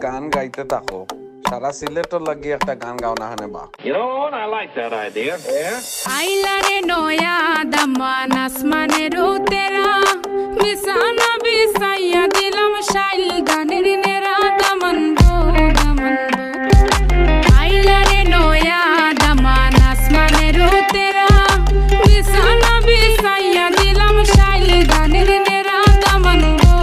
গান গাইতে থাকো সারা সিলেটর লাগি একটা গান গাও না হানে বা You know what? I like that idea. Yeah. আইলারে নয়া দামান আসমানের তেরা বিছানা বিছাইয়া দিলাম শাইল গানের নেরা দামান গো আইলারে নয়া দামান আসমানের তেরা বিছানা বিছাইয়া দিলাম শাইল গানের নেরা দামান গো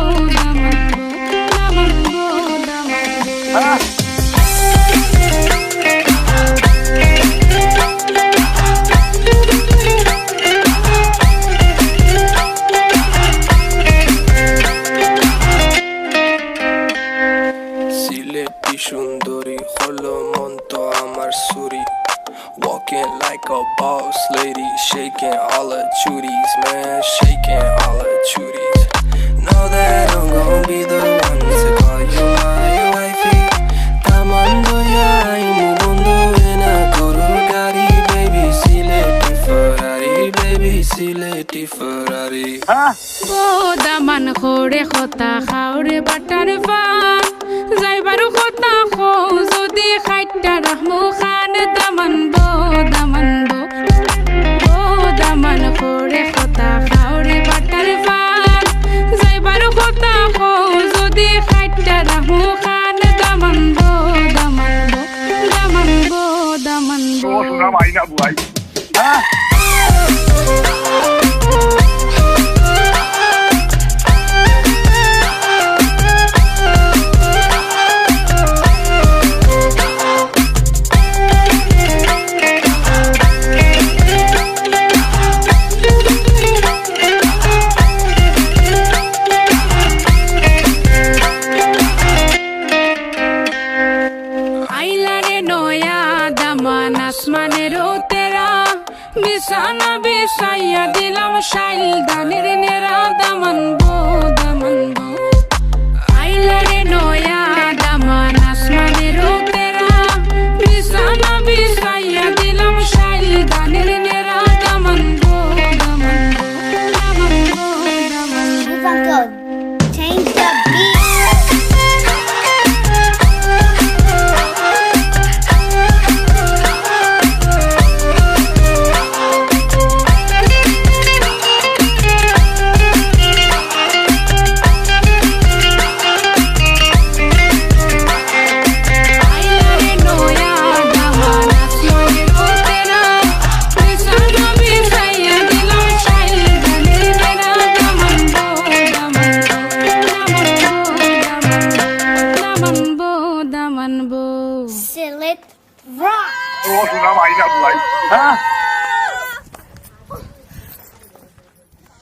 সিলেটি সুন্দরী হলো মন তো আমার সুরি Walking like a boss lady, shaking all her chuties, man, shaking all her chuties. Know that I'm gon' be the one to call you my wifey. Tamando ya imu bondo ena guru gari, baby Sileti Ferrari, baby Sileti Ferrari. Go Daman খোরে খতা খাওরে butter fun যাইবারু খতা খো যদি খাইটা রাহমু খান দামান গো গো দামান খোরে খতা খাওরে butter fun যাইবারু খতা খো যদি খাইটা রাহমু খান দামান গো Sudah mainnya buai. আইলারে নয়া দামান আসমানের তেরা বিছানা বিছাইয়া দিলাম শাইল গানের নেরা দামান গো আইলারে নয়া দামান আসমানের তেরা বিছানা বিছাইয়া দিলাম শাইল গানের নেরা দামান গো Uncle, change the beat. Sillet rock. Sudah mainnya buai.